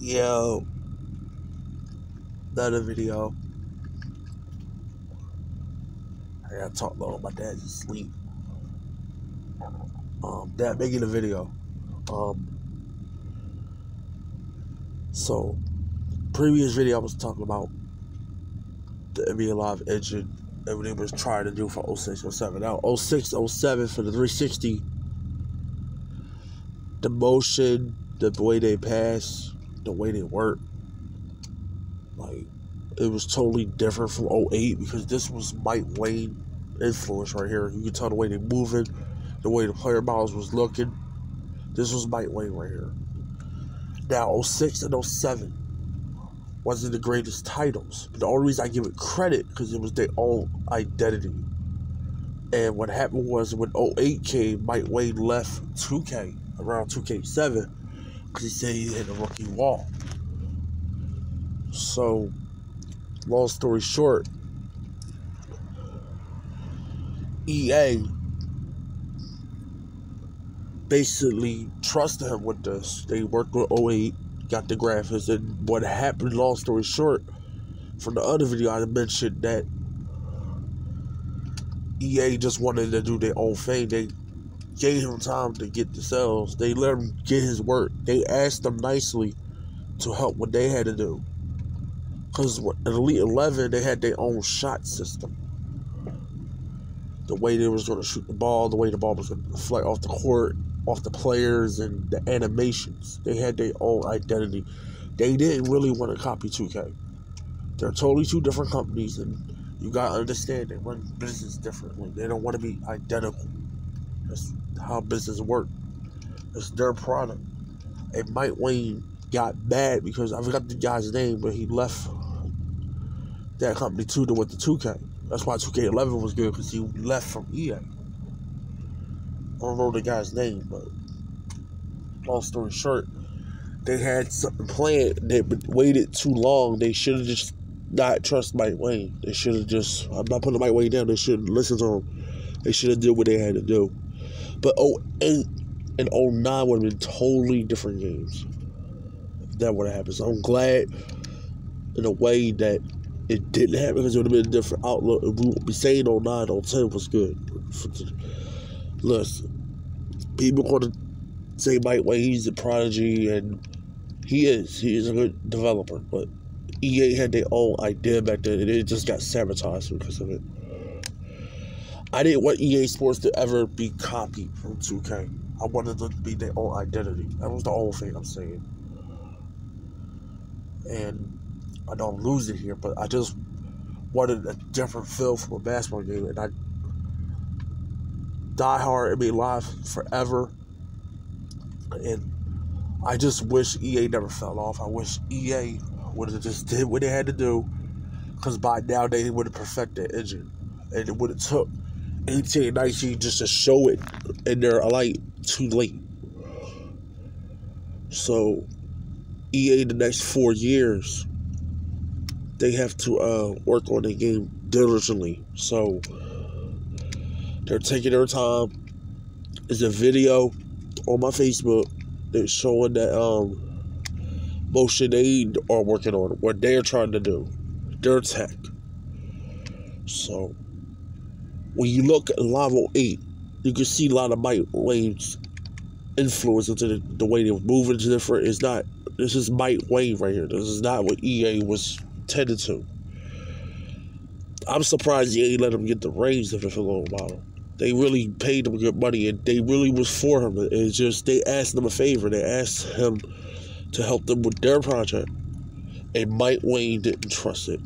Yo, another video. I gotta talk low. My dad's asleep. Dad making a video. So previous video I was talking about the nbalive engine and what they was trying to do for 06, 07. Now 06, 07 for the 360, the motion, the way they pass, the way they work, like it was totally different from 08 because this was Mike Wayne influence right here. You can tell the way they moving, the way the player models was looking. This was Mike Wayne right here. Now 06 and 07 wasn't the greatest titles. But the only reason I give it credit because it was their own identity. And what happened was when 08 came, Mike Wayne left 2K around 2K7 because he said he hit a rookie wall. So, long story short, EA basically trusted him with this. They worked with 08, got the graphics, and what happened, long story short, from the other video I mentioned that EA just wanted to do their own thing. They gave him time to get the sales. They let him get his work. They asked him nicely to help what they had to do. Because in Elite 11, they had their own shot system. The way they was going to shoot the ball, the way the ball was going to fly off the court, off the players, and the animations. They had their own identity. They didn't really want to copy 2K. They're totally two different companies, and you got to understand they run business differently. They don't want to be identical. That's how business works. It's their product. And Mike Wayne got mad because I forgot the guy's name, but he left that company too to went to 2K. That's why 2K11 was good, because he left from EA. I don't know the guy's name, but long story short, they had something planned. They waited too long. They should have just not trust Mike Wayne. They should have just, I'm not putting Mike Wayne down, they shouldn't listen to him. They should have did what they had to do. But 08 and 09 would have been totally different games. That would have happened. So I'm glad in a way that it didn't happen, because it would have been a different outlook. We would be saying 09, 10 was good. Listen, people going to say Mike Wayne, he's a prodigy, and he is a good developer, but EA had their own idea back then, and it just got sabotaged because of it. I didn't want EA Sports to ever be copied from 2K. I wanted them to be their own identity. That was the only thing I'm saying. And I know I'm losing here, but I just wanted a different feel from a basketball game, and I die hard nbalive forever. And I just wish EA never fell off. I wish EA would have just did what they had to do, because by now they would have perfected the engine, and it would have took 18 and 19 just to show it in their light too late. So EA the next 4 years, they have to work on the game diligently. So they're taking their time. There's a video on my Facebook that's showing that motion they are working on, what they're trying to do, their tech. So when you look at Live 08, you can see a lot of Mike Wayne's influence into the way they were moving. It's different. This is Mike Wayne right here. This is not what EA was tended to. I'm surprised EA let him get the reins of the Philo model. They really paid him good money, and they really was for him. It's just they asked him a favor. They asked him to help them with their project, and Mike Wayne didn't trust it.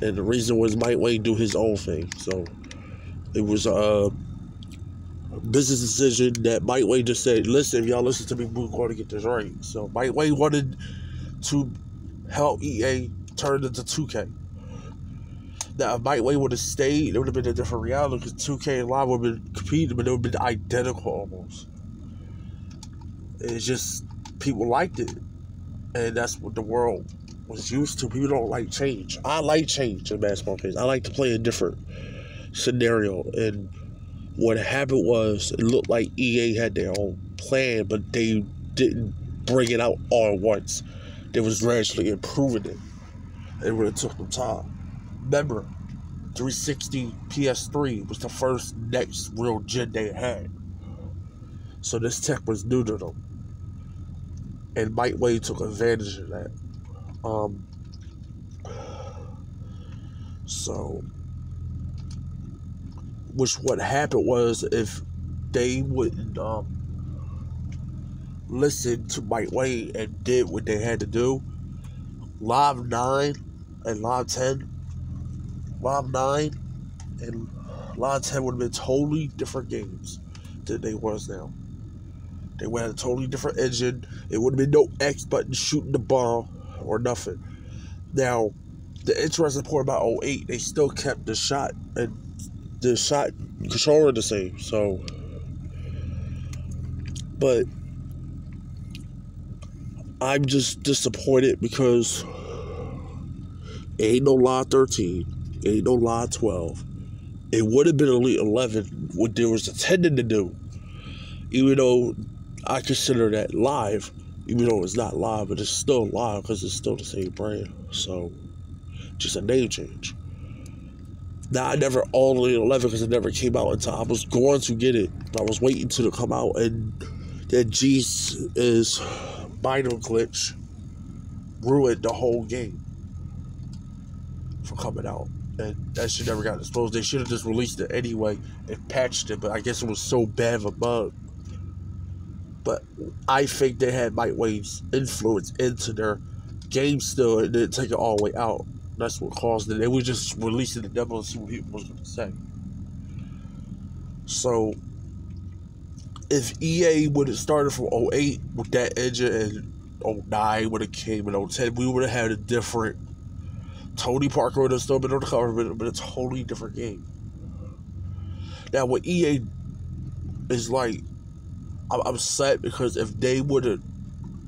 And the reason was Mike Wayne do his own thing. So it was a business decision that Mike Wayne just said, listen, if y'all listen to me, we're going to get this right. So Mike Wayne wanted to help EA turn into 2K. Now, if Mike Wayne would have stayed, it would have been a different reality, because 2K and Live would have been competing, but it would have been identical almost. It's just, people liked it. And that's what the world was used to. People don't like change. I like change in basketball games. I like to play a different scenario. And what happened was, it looked like EA had their own plan, but they didn't bring it out all at once. They was gradually improving it. It would have took them time. Remember, 360 PS3 was the first next real gen they had. So this tech was new to them. And Mike Wade took advantage of that. So, what happened was, if they wouldn't listen to Mike Wade and did what they had to do, Live 9 and Live 10, Live 9 and Live 10 would have been totally different games than they was now. They would have a totally different engine. It would have been no X button shooting the ball or nothing. Now, the interesting part about 08, they still kept the shot and the shot controller the same. So, but I'm just disappointed because it ain't no Live 13, it ain't no Live 12. It would have been Elite 11 what they was intended to do, even though I consider that live, even though it's not live, but it's still live because it's still the same brand. So, just a name change. Now, I never owned Elite 11 because it never came out in time. I was going to get it. I was waiting till it come out, and that G's is binary glitch ruined the whole game from coming out. And that shit never got exposed. They should have just released it anyway and patched it, but I guess it was so bad of a bug. But I think they had Mike Wade's influence into their game still and didn't take it all the way out. That's what caused it. They were just releasing the demo and see what people was going to say. So, if EA would have started from 08 with that engine and 09 would have came in 010, we would have had a different... Tony Parker would have still been on the cover, but a totally different game. Now, what EA is like... I'm upset because if they would have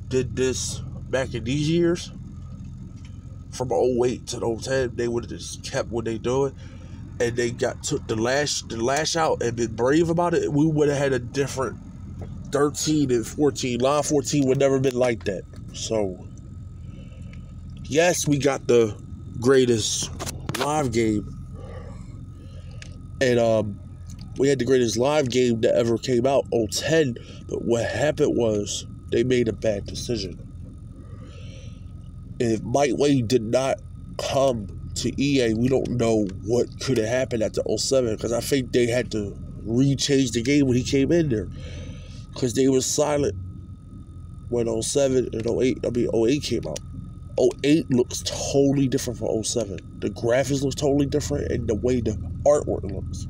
did this back in these years, from 08 to 010, they would have just kept what they doing, and they took the lash out and been brave about it. We would have had a different 13 and 14. Live 14 would never been like that. So, yes, we got the greatest live game, and we had the greatest live game that ever came out, 010, but what happened was they made a bad decision. If Mike Wade did not come to EA, we don't know what could have happened after 07, because I think they had to re-change the game when he came in there, because they were silent when 07 and 08 came out. 08 looks totally different from 07. The graphics look totally different, and the way the artwork looks.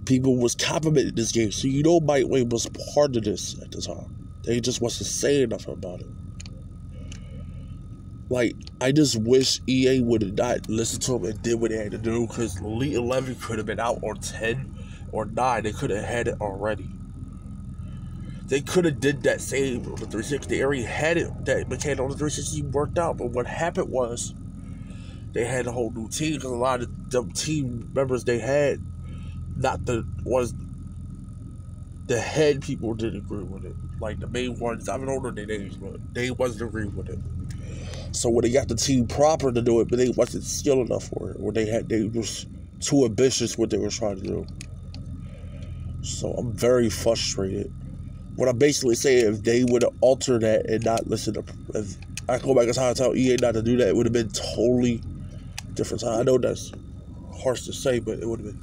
People was complimenting this game, so you know Mike Wade was part of this at the time. They just wasn't saying nothing about it. Like, I just wish EA would have not listened to him and did what they had to do, because Elite 11 could have been out on 10 or 9. They could have had it already. They could have did that same on the 360. They already had it. That mechanic on the 360 worked out, but what happened was they had a whole new team, because a lot of the team members they had, not the ones, the head people didn't agree with it. Like the main ones, I don't know their names, but they wasn't agreeing with it. So when they got the team proper to do it, but they wasn't skilled enough for it, or they was too ambitious what they were trying to do. So I'm very frustrated. What I'm basically saying, if they would have altered that and not listen to, if I go back in time and tell EA not to do that, it would have been totally different time. I know that's harsh to say, but it would have been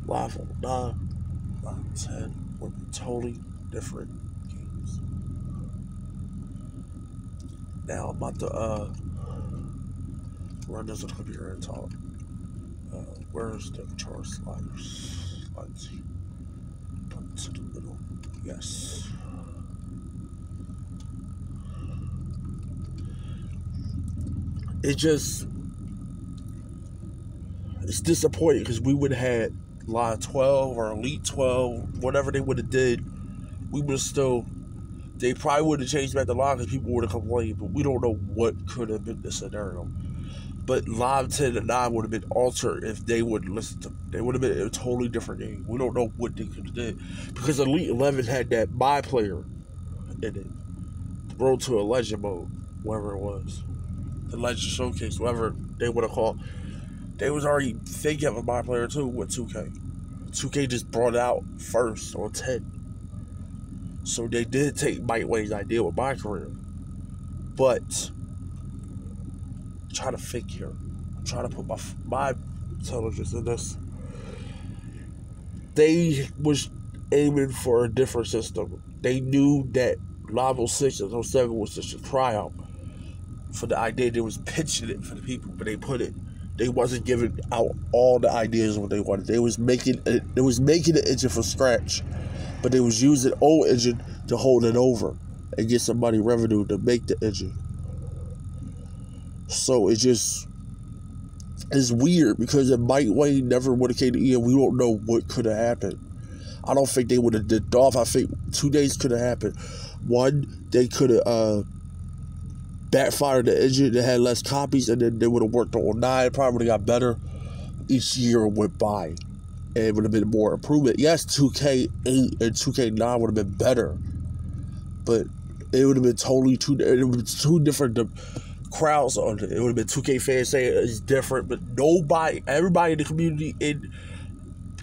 Live 09, Live 10 would be totally different games. Now I'm about to run this on the computer and talk. Where's the controller sliders? Let's put it to the middle. Yes. It's disappointing because we would have had Live 12 or Elite 12, whatever they would have did, we would have still, they probably would have changed back the line because people would have complained, but we don't know what could have been the scenario. But Live 10 and 9 would have been altered if they would listen to them. They would have been a totally different game. We don't know what they could have did. Because Elite 11 had that My Player in it. Road to a Legend mode, whatever it was. The Legend Showcase, whatever they want to call. They was already thinking of a My Player 2 with 2K. 2K just brought it out first on 10. So they did take Mike Wayne's idea with my career. But I'm trying to figure. I'm trying to put my intelligence in this. They was aiming for a different system. They knew that Live 06 and 07 was just a tryout for the idea. They was pitching it for the people, but they wasn't giving out all the ideas what they wanted. They was making the engine from scratch, but they was using old engine to hold it over and get some money revenue to make the engine. So it's weird because if Mike Wayne never would have came to EA, we don't know what could have happened. I don't think they would have did off. I think 2 days could have happened. One, they could have backfired the engine that had less copies, and then they would have worked on 9. Probably would have got better. Each year went by, and it would have been more improvement. Yes, 2K8 and 2K9 would have been better, but it would have been totally two different crowds on it. It would have been 2K fans saying it's different, but everybody in the community, in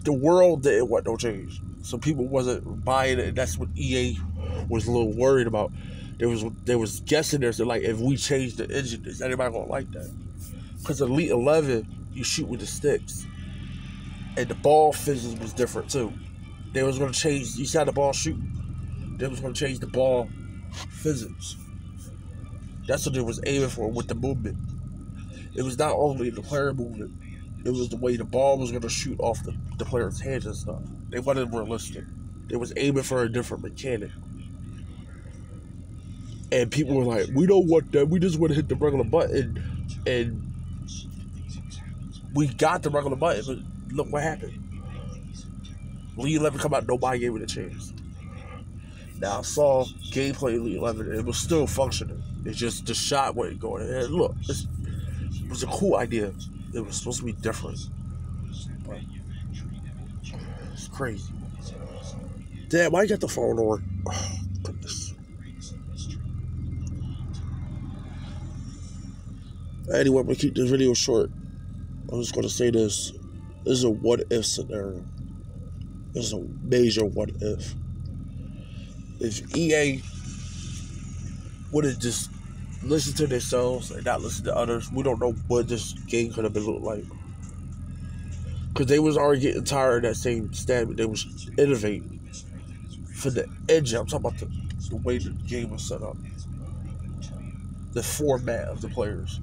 the world, didn't want no change. So people wasn't buying it, and that's what EA was a little worried about. They was guessing there, so like, if we change the engine, is anybody gonna like that? Because Elite 11, you shoot with the sticks, and the ball physics was different too. They was gonna change. You see how the ball shoot? They was gonna change the ball physics. That's what they was aiming for with the movement. It was not only the player movement, it was the way the ball was gonna shoot off the player's hands and stuff. They wasn't realistic. They was aiming for a different mechanic. And people were like, we don't want that. We just want to hit the regular button. And we got the regular button, but look what happened. Elite 11 come out, nobody gave it a chance. Now, I saw gameplay Elite 11, and it was still functioning. It's just the shot wasn't going. And look, it was a cool idea. It was supposed to be different. But it's crazy. Damn, why you got the phone on? Oh, goodness. Anyway, I'm going to keep this video short. I'm just going to say this. This is a what-if scenario. This is a major what-if. If EA would have just listened to themselves and not listened to others, we don't know what this game could have been looked like. Because they was already getting tired of that same stamina. They was innovating. For the engine, I'm talking about the way the game was set up. The format of the players.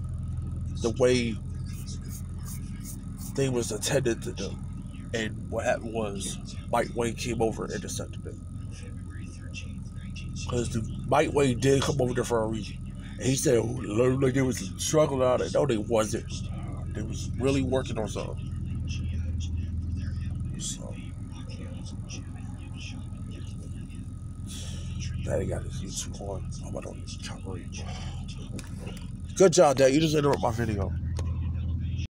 The way they was attended to them. And what happened was Mike Wayne came over and intercepted it. Because Mike Wayne did come over there for a reason. And he said, like they was struggling out it. No, they wasn't. They was really working on something. So, Daddy got his YouTube on. I'm going to cover it. Good job, Dad. You just interrupted my video.